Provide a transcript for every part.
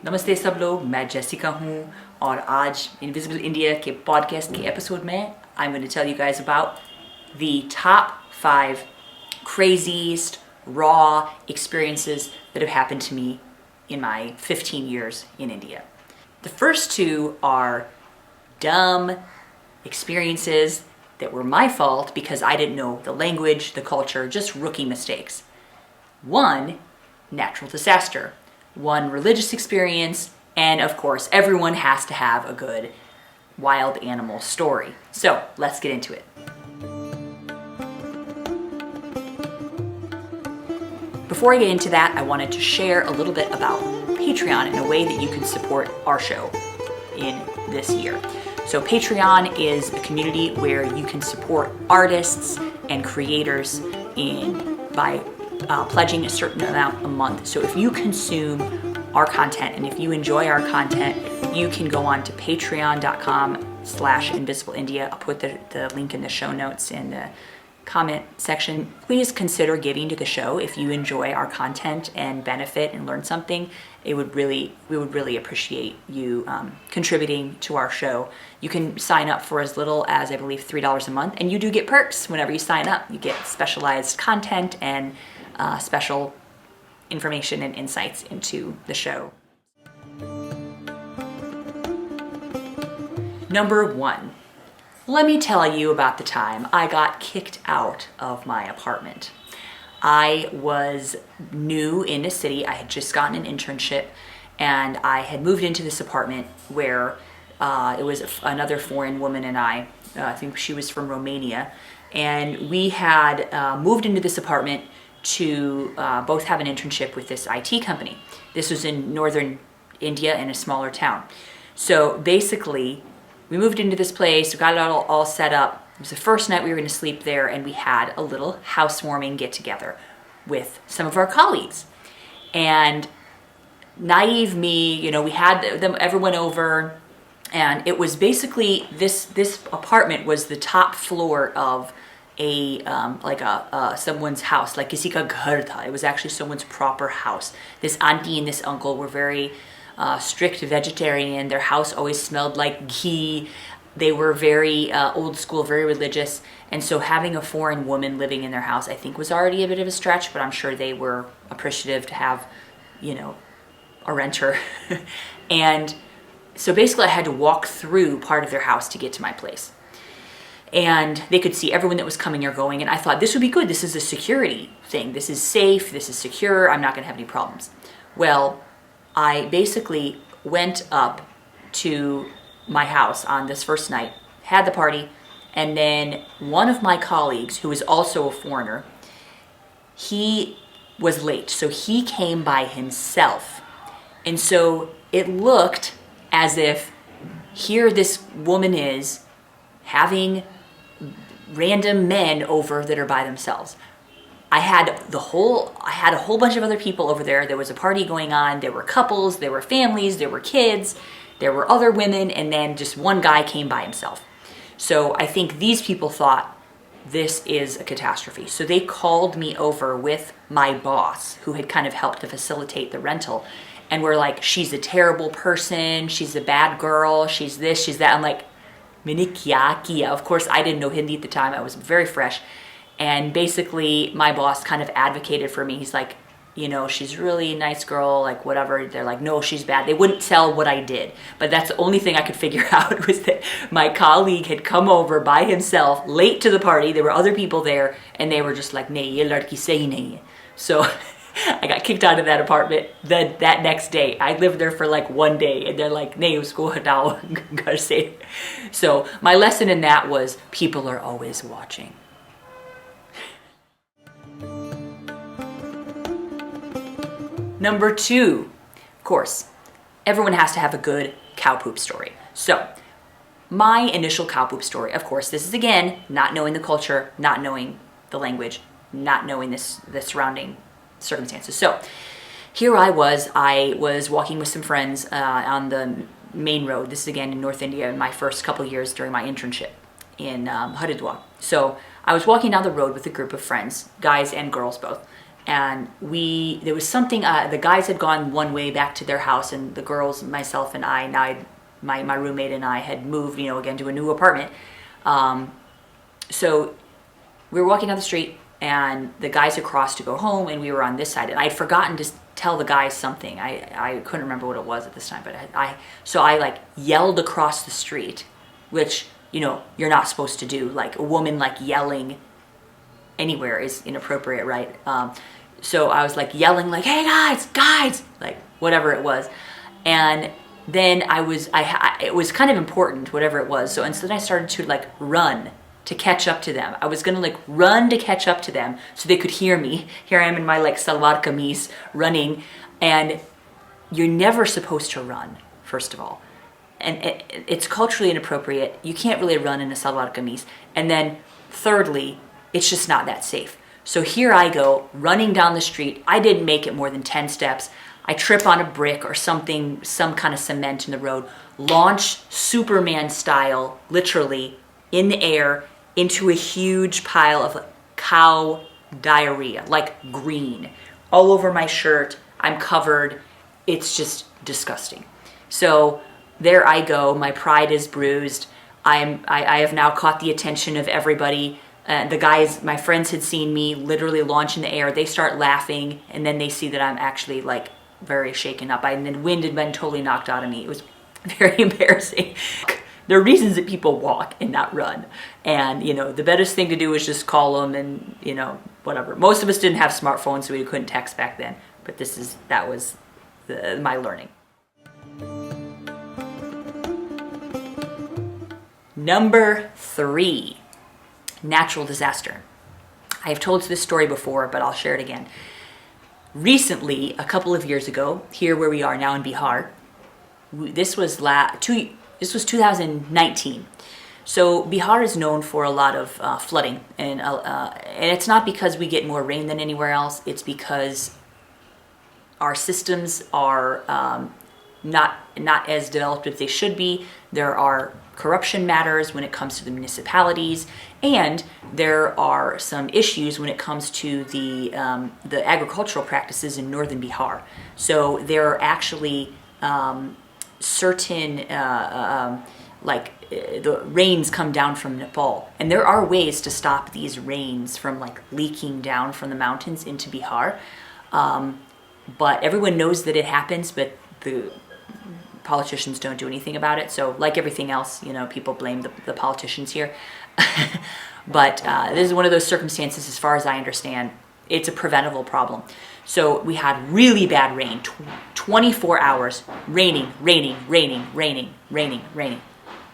नमस्ते सब लोग, मैं जेसिका हूँ और आज इनविजिबल इंडिया के पॉडकास्ट के एपिसोड में I'm going to tell you guys about the top 5 craziest raw experiences that have happened to me in my 15 years in India. The first two are dumb experiences that were my fault because I didn't know the language, the culture, just rookie mistakes. One, natural disaster. One, religious experience, and of course, everyone has to have a good wild animal story. So let's get into it. Before I get into that, I wanted to share a little bit about Patreon and a way that you can support our show in this year. So Patreon is a community where you can support artists and creators by pledging a certain amount a month. So if you consume our content and if you enjoy our content, you can go on to patreon.com/invisibleindia. I'll put the link in the show notes in the comment section. Please consider giving to the show if you enjoy our content and benefit and learn something. We would really appreciate you contributing to our show. You can sign up for as little as, I believe, $3 a month, and you do get perks whenever you sign up. You get specialized content and special information and insights into the show. Number 1. Let me tell you about the time I got kicked out of my apartment. I was new in the city. I had just gotten an internship and I had moved into this apartment where it was another foreign woman and I think she was from Romania. And we had moved into this apartment to both have an internship with this IT company. This was in northern India in a smaller town. So basically, we moved into this place, we got it all set up. It was the first night we were going to sleep there, and we had a little housewarming get-together with some of our colleagues. And naive me, we had everyone over, and it was basically this apartment was the top floor of someone's house, like kisi ka ghar tha. It was actually someone's proper house. This auntie and this uncle were very strict vegetarian. Their house always smelled like ghee. They were very old school, very religious. And so having a foreign woman living in their house, I think, was already a bit of a stretch, but I'm sure they were appreciative to have, a renter. And so basically I had to walk through part of their house to get to my place. And they could see everyone that was coming or going. And I thought, this would be good. This is a security thing. This is safe. This is secure. I'm not going to have any problems. Well, I basically went up to my house on this first night, had the party, and then one of my colleagues, who is also a foreigner, he was late. So he came by himself. And so it looked as if here this woman is having random men over that are by themselves. I had a whole bunch of other people over there. There was a party going on. There were couples, there were families, there were kids, there were other women, and then just one guy came by himself. So I think these people thought this is a catastrophe. So they called me over with my boss, who had kind of helped to facilitate the rental, and were like, she's a terrible person, she's a bad girl, she's this, she's that. I'm like, Maine kya kiya? Of course, I didn't know Hindi at the time. I was very fresh. And basically, my boss kind of advocated for me. He's like, she's really a nice girl, like whatever. They're like, no, she's bad. They wouldn't tell what I did. But that's the only thing I could figure out was that my colleague had come over by himself, late to the party. There were other people there, and they were just like, nahi, ye ladki sahi nahi hai. So I got kicked out of that apartment that next day. I lived there for like one day, and they're like, nahi, usko hatao ghar se. So my lesson in that was people are always watching. Number 2, of course, everyone has to have a good cow poop story. So my initial cow poop story, of course, this is again, not knowing the culture, not knowing the language, not knowing the surrounding circumstances. So here I was walking with some friends on the main road. This is again in North India in my first couple of years during my internship in Haridwar. So I was walking down the road with a group of friends, guys and girls both, and there was something, the guys had gone one way back to their house, and the girls, myself and my roommate and I had moved, again to a new apartment. So we were walking down the street, and the guys had crossed to go home, and we were on this side, and I'd forgotten to tell the guys something. I couldn't remember what it was at this time, but I like yelled across the street, which, you're not supposed to do. Like, a woman like yelling anywhere is inappropriate, right? So I was like yelling like, "Hey guys," like whatever it was. And then it was kind of important, whatever it was. So instead I started to like run to catch up to them. I was gonna like run to catch up to them so they could hear me. Here I am in my like salwar kameez running, and you're never supposed to run, first of all. And it's culturally inappropriate. You can't really run in a salwar kameez. And then thirdly, it's just not that safe. So here I go running down the street. I didn't make it more than 10 steps. I trip on a brick or something, some kind of cement in the road, launch Superman style, literally in the air into a huge pile of cow diarrhea, like green, all over my shirt. I'm covered. It's just disgusting. So there I go. My pride is bruised. I have now caught the attention of everybody. The guys, my friends, had seen me literally launch in the air. They start laughing, and then they see that I'm actually like very shaken up. And then wind had been totally knocked out of me. It was very embarrassing. There are reasons that people walk and not run. And, the best thing to do is just call them and, whatever. Most of us didn't have smartphones, so we couldn't text back then. But that was my learning. Number 3, natural disaster. I have told this story before, but I'll share it again. Recently, a couple of years ago, here where we are now in Bihar, this was 2019. So Bihar is known for a lot of flooding, and it's not because we get more rain than anywhere else. It's because our systems are not as developed as they should be. There are corruption matters when it comes to the municipalities, and there are some issues when it comes to the agricultural practices in northern Bihar. So there are actually certain the rains come down from Nepal, and there are ways to stop these rains from like leaking down from the mountains into Bihar. But everyone knows that it happens, but the politicians don't do anything about it. So like everything else, people blame the politicians here. But this is one of those circumstances, as far as I understand, it's a preventable problem. So we had really bad rain, 24 hours, raining,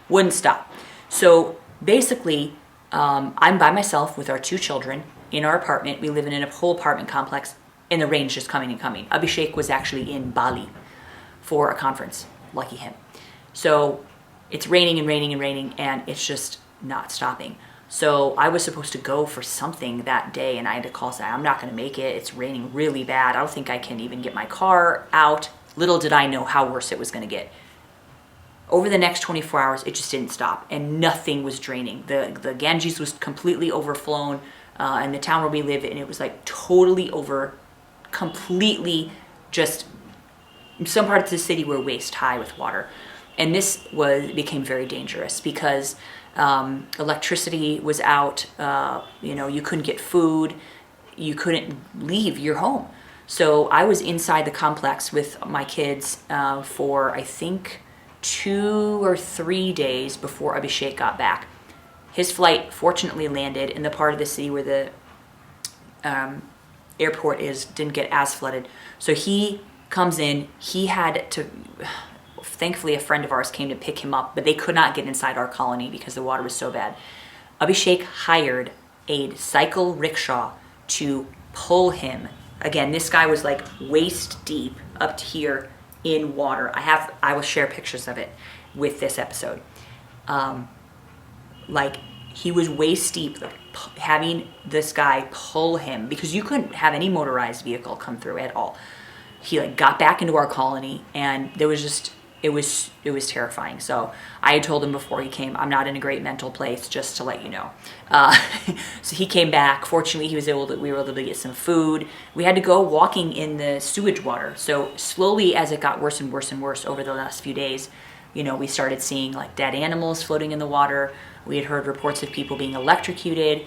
wouldn't stop. So basically, I'm by myself with our 2 children in our apartment. We live in a whole apartment complex, and the rain's just coming and coming. Abhishek was actually in Bali for a conference. Lucky him. So it's raining, and it's just not stopping. So I was supposed to go for something that day, and I had to call, say, I'm not going to make it. It's raining really bad. I don't think I can even get my car out. Little did I know how worse it was going to get. Over the next 24 hours, it just didn't stop, and nothing was draining. The Ganges was completely overflown, in the town where we live, and it was like totally completely just, some parts of the city were waist high with water. And this became very dangerous because electricity was out, you couldn't get food, you couldn't leave your home. So I was inside the complex with my kids for, I think, 2 or 3 days before Abhishek got back. His flight fortunately landed in the part of the city where the airport didn't get as flooded. So he comes in, he had to, thankfully a friend of ours came to pick him up, but they could not get inside our colony because the water was so bad. Abhishek hired a cycle rickshaw to pull him. Again, this guy was like waist deep up to here in water. I will share pictures of it with this episode. He was waist deep, having this guy pull him because you couldn't have any motorized vehicle come through at all. He got back into our colony, and there was just it was terrifying. So I had told him before he came, I'm not in a great mental place, just to let you know. So he came back. Fortunately, we were able to get some food. We had to go walking in the sewage water. So slowly, as it got worse and worse and worse over the last few days, we started seeing like dead animals floating in the water. We had heard reports of people being electrocuted.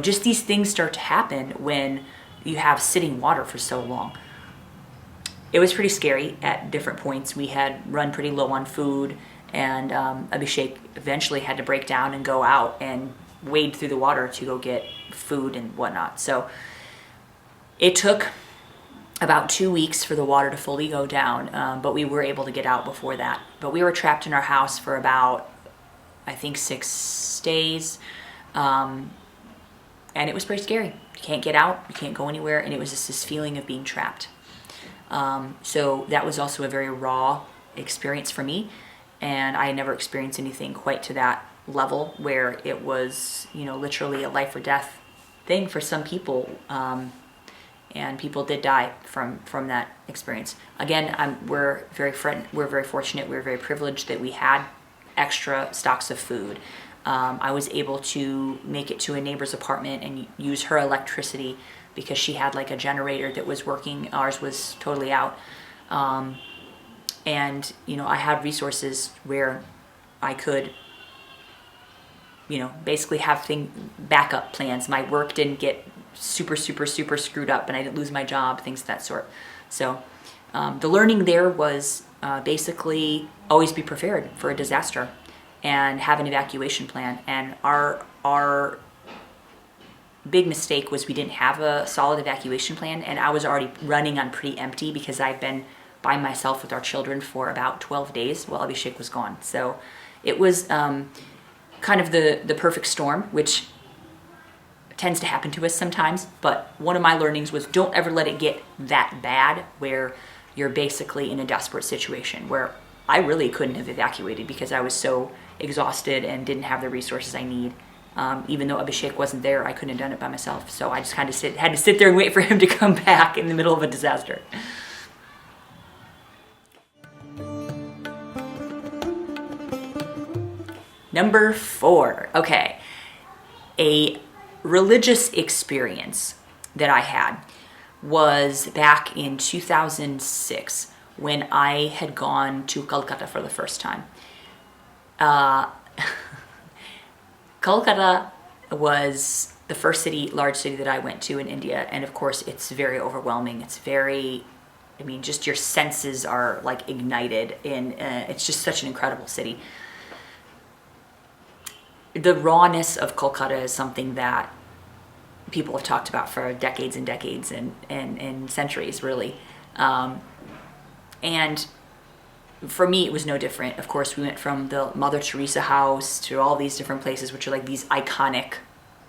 Just these things start to happen when you have sitting water for so long. It was pretty scary at different points. We had run pretty low on food, and Abhishek eventually had to break down and go out and wade through the water to go get food and whatnot. So it took about 2 weeks for the water to fully go down, but we were able to get out before that. But we were trapped in our house for about, I think, 6 days, and it was pretty scary. You can't get out, you can't go anywhere, and it was just this feeling of being trapped. So that was also a very raw experience for me, and I had never experienced anything quite to that level where it was, literally a life or death thing for some people, and people did die from that experience. Again, we're very fortunate, we're very privileged that we had extra stocks of food. I was able to make it to a neighbor's apartment and use her electricity because she had like a generator that was working. Ours was totally out. And, I had resources where I could, basically have backup plans. My work didn't get super, super, super screwed up and I didn't lose my job, things of that sort. So the learning there was basically always be prepared for a disaster and have an evacuation plan. And our big mistake was we didn't have a solid evacuation plan, and I was already running on pretty empty because I've been by myself with our children for about 12 days while Abhishek was gone. So it was kind of the perfect storm, which tends to happen to us sometimes. But one of my learnings was don't ever let it get that bad where you're basically in a desperate situation, where I really couldn't have evacuated because I was so exhausted and didn't have the resources I need. Even though Abhishek wasn't there, I couldn't have done it by myself. So I just kind of had to sit there and wait for him to come back in the middle of a disaster. Number 4. Okay. A religious experience that I had was back in 2006 when I had gone to Calcutta for the first time. Calcutta was the first large city that I went to in India, and of course it's very overwhelming. It's just your senses are like ignited, and it's just such an incredible city. The rawness of Kolkata is something that people have talked about for decades and decades and centuries, really. And for me, it was no different. Of course, we went from the Mother Teresa house to all these different places, which are like these iconic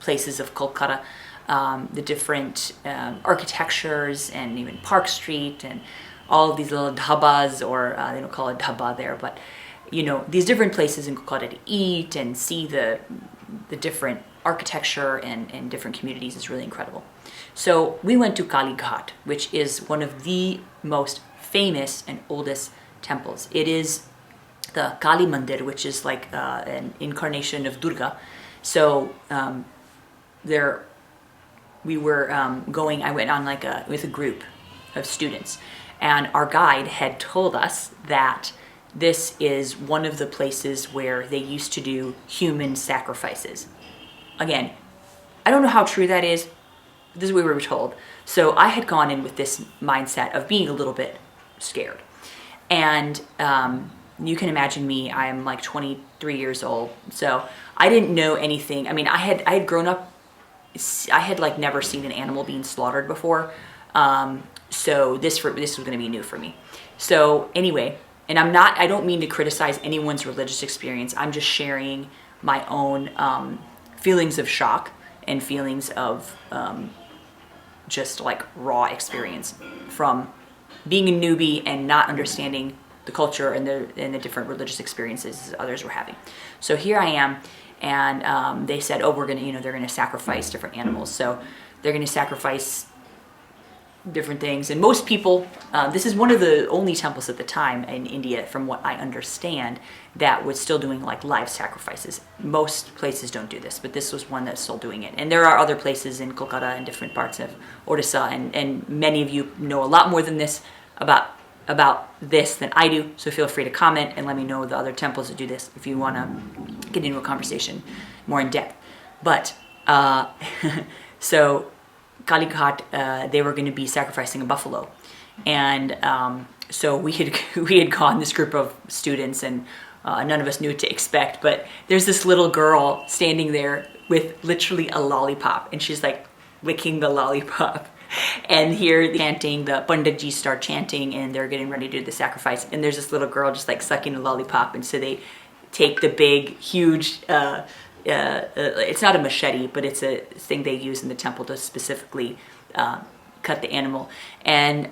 places of Kolkata. The different architectures, and even Park Street, and all of these little dhabas, or they don't call it dhaba there, but these different places in Kolkata to eat and see the different architecture and different communities is really incredible. So we went to Kali Ghat, which is one of the most famous and oldest temples. It is the Kali Mandir, which is like an incarnation of Durga. So we were going. I went on with a group of students, and our guide had told us that this is one of the places where they used to do human sacrifices. Again, I don't know how true that is. But this is what we were told. So I had gone in with this mindset of being a little bit scared. And you can imagine me, I'm like 23 years old. So I didn't know anything. I mean, I had grown up, I had like never seen an animal being slaughtered before. So this was going to be new for me. So anyway, and I don't mean to criticize anyone's religious experience. I'm just sharing my own feelings of shock and feelings of just like raw experience from being a newbie and not understanding the culture and the different religious experiences others were having. So here I am, and they said, oh, they're gonna sacrifice different animals. So they're gonna sacrifice different things. And most people, this is one of the only temples at the time in India, from what I understand, that was still doing like live sacrifices. Most places don't do this, but this was one that's still doing it. And there are other places in Kolkata and different parts of Odisha, and many of you know a lot more than this about this than I do. So feel free to comment and let me know the other temples that do this if you want to get into a conversation more in depth. But so Kalighat, they were going to be sacrificing a buffalo, and so we had gone, this group of students, and none of us knew what to expect. But there's this little girl standing there with literally a lollipop, and she's like licking the lollipop. And here chanting, the Panditji start chanting, and they're getting ready to do the sacrifice. And there's this little girl just like sucking a lollipop, and so they take the big, huge. It's not a machete, but it's a thing they use in the temple to specifically cut the animal. And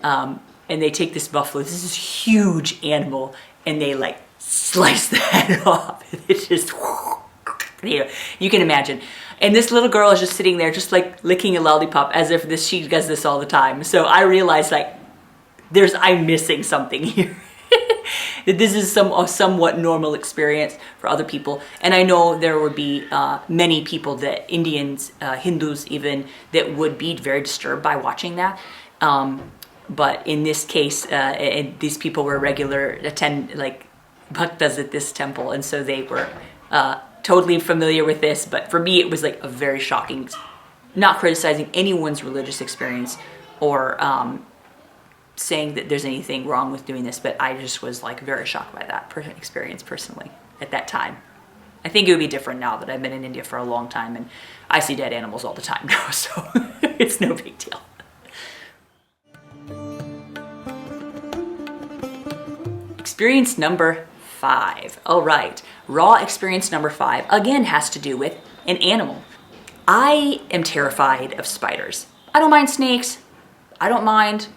they take this buffalo, this is huge animal, and they like slice the head off. It's just, you can imagine. And this little girl is just sitting there, just like licking a lollipop, as if she does this all the time. So I realized, like, I'm missing something here. That this is somewhat normal experience for other people. And I know there would be many people, that Indians, Hindus even, that would be very disturbed by watching that. But in this case, these people were regular bhaktas at this temple, and so they were totally familiar with this. But for me, it was like a very shocking, not criticizing anyone's religious experience or saying that there's anything wrong with doing this, but I just was like very shocked by that experience personally at that time. I think it would be different now that I've been in India for a long time, and I see dead animals all the time now, so it's no big deal. Experience number 5. All right, raw experience number 5 again has to do with an animal. I am terrified of spiders. I don't mind snakes. I don't mind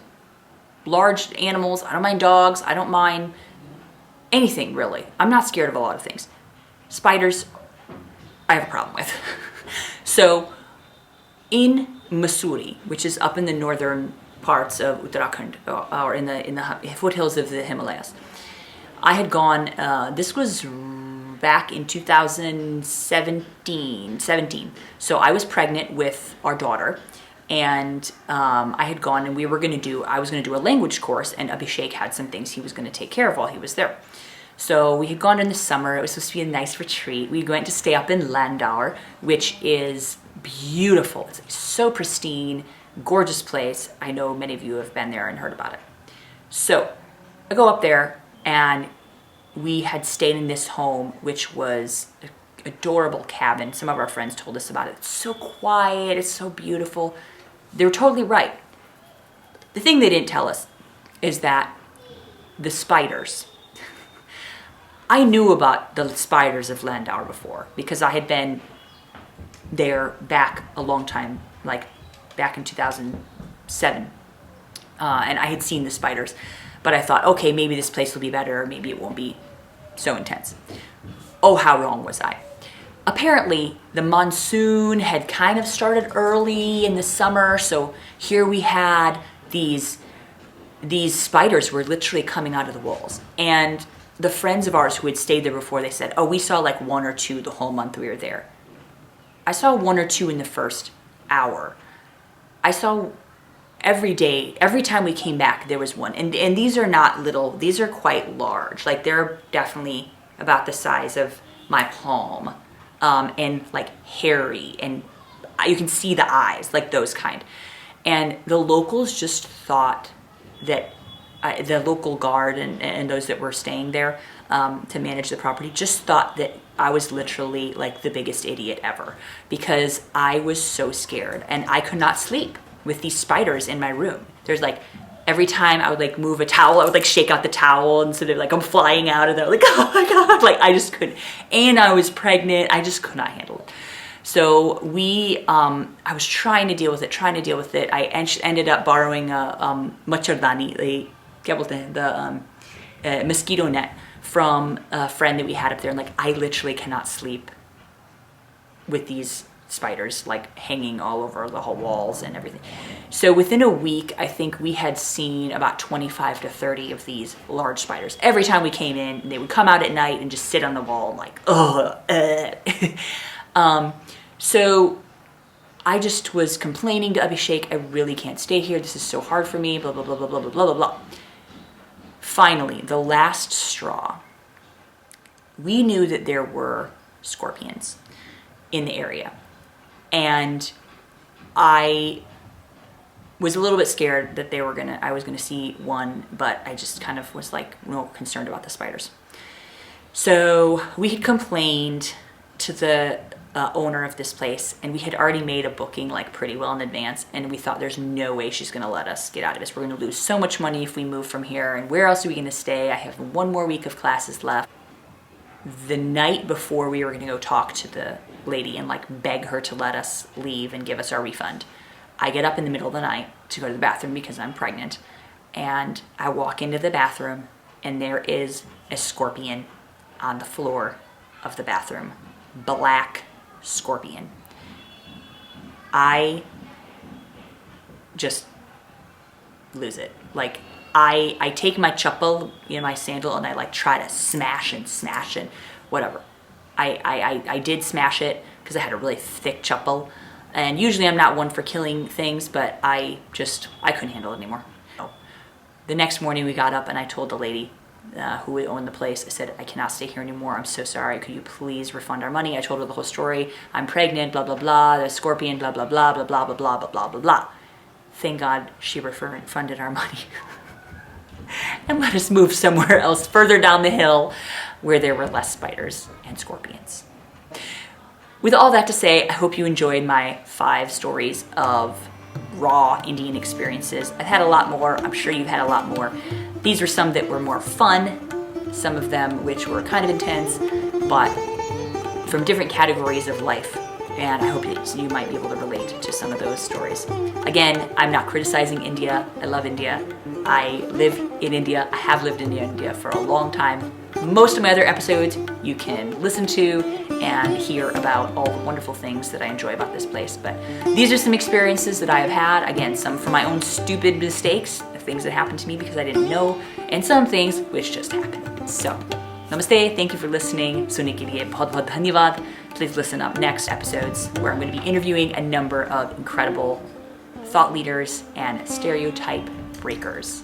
large animals. I don't mind dogs. I don't mind anything, really. I'm not scared of a lot of things. Spiders, I have a problem with. So in Mussoorie, which is up in the northern parts of Uttarakhand, or in the foothills of the Himalayas, I had gone, this was back in 2017. So I was pregnant with our daughter, and I had gone, and I was going to do a language course, and Abhishek had some things he was going to take care of while he was there. So we had gone in the summer. It was supposed to be a nice retreat. We went to stay up in Landauer, which is beautiful. It's so pristine, gorgeous place. I know many of you have been there and heard about it. So I go up there, and we had stayed in this home, which was an adorable cabin. Some of our friends told us about it. It's so quiet. It's so beautiful. They were totally right. The thing they didn't tell us is that the spiders, I knew about the spiders of Landauer before, because I had been there back a long time, like back in 2007. And I had seen the spiders, but I thought, okay, maybe this place will be better, or maybe it won't be so intense. Oh, how wrong was I? Apparently, the monsoon had kind of started early in the summer, so here we had these spiders were literally coming out of the walls. And the friends of ours who had stayed there before, they said, oh, we saw like 1 or 2 the whole month we were there. I saw 1 or 2 in the first hour. I saw every day, every time we came back, there was one. And these are not little, these are quite large. Like, they're definitely about the size of my palm, and like hairy, and you can see the eyes, like those kind. And the locals just thought that, the local guard and those that were staying there to manage the property just thought that I was literally like the biggest idiot ever, because I was so scared and I could not sleep with these spiders in my room. There's like, every time I would like move a towel, I would like shake out the towel, and so they're like, I'm flying out of there, like, oh my God, like I just couldn't. And I was pregnant, I just could not handle it. So I was trying to deal with it. I ended up borrowing a machardani, the mosquito net from a friend that we had up there. And like, I literally cannot sleep with these spiders like hanging all over the whole walls and everything. So within a week, I think we had seen about 25 to 30 of these large spiders. Every time we came in, they would come out at night and just sit on the wall like, so I just was complaining to Abhishek, I really can't stay here. This is so hard for me, blah, blah, blah, blah, blah, blah, blah, blah. Finally, the last straw. We knew that there were scorpions in the area. And I was a little bit scared that I was gonna see one, but I just kind of was like real concerned about the spiders. So we had complained to the owner of this place, and we had already made a booking like pretty well in advance, and we thought there's no way she's gonna let us get out of this. We're gonna lose so much money if we move from here, and where else are we gonna stay? I have 1 more week of classes left. The night before we were gonna go talk to the lady and like beg her to let us leave and give us our refund, I get up in the middle of the night to go to the bathroom because I'm pregnant, and I walk into the bathroom and there is a scorpion on the floor of the bathroom. Black scorpion. I just lose it. Like I take my chappal, my sandal, and I like try to smash and whatever. I did smash it because I had a really thick chappal, and usually I'm not one for killing things, but I couldn't handle it anymore. The next morning we got up and I told the lady who owned the place, I said, I cannot stay here anymore. I'm so sorry. Could you please refund our money? I told her the whole story. I'm pregnant, blah, blah, blah, the scorpion, blah, blah, blah, blah, blah, blah, blah, blah, blah, blah, blah. Thank God she refunded our money and let us move somewhere else further down the hill where there were less spiders and scorpions. With all that to say, I hope you enjoyed my 5 stories of raw Indian experiences. I've had a lot more. I'm sure you've had a lot more. These are some that were more fun, some of them which were kind of intense, but from different categories of life. And I hope that you might be able to relate to some of those stories. Again, I'm not criticizing India. I love India. I live in India. I have lived in India for a long time. Most of my other episodes you can listen to and hear about all the wonderful things that I enjoy about this place. But these are some experiences that I have had. Again, some from my own stupid mistakes, things that happened to me because I didn't know, and some things which just happened. So, namaste. Thank you for listening. Sunne ke liye bahut bahut dhanyavad. Please listen up next episodes where I'm going to be interviewing a number of incredible thought leaders and stereotype breakers.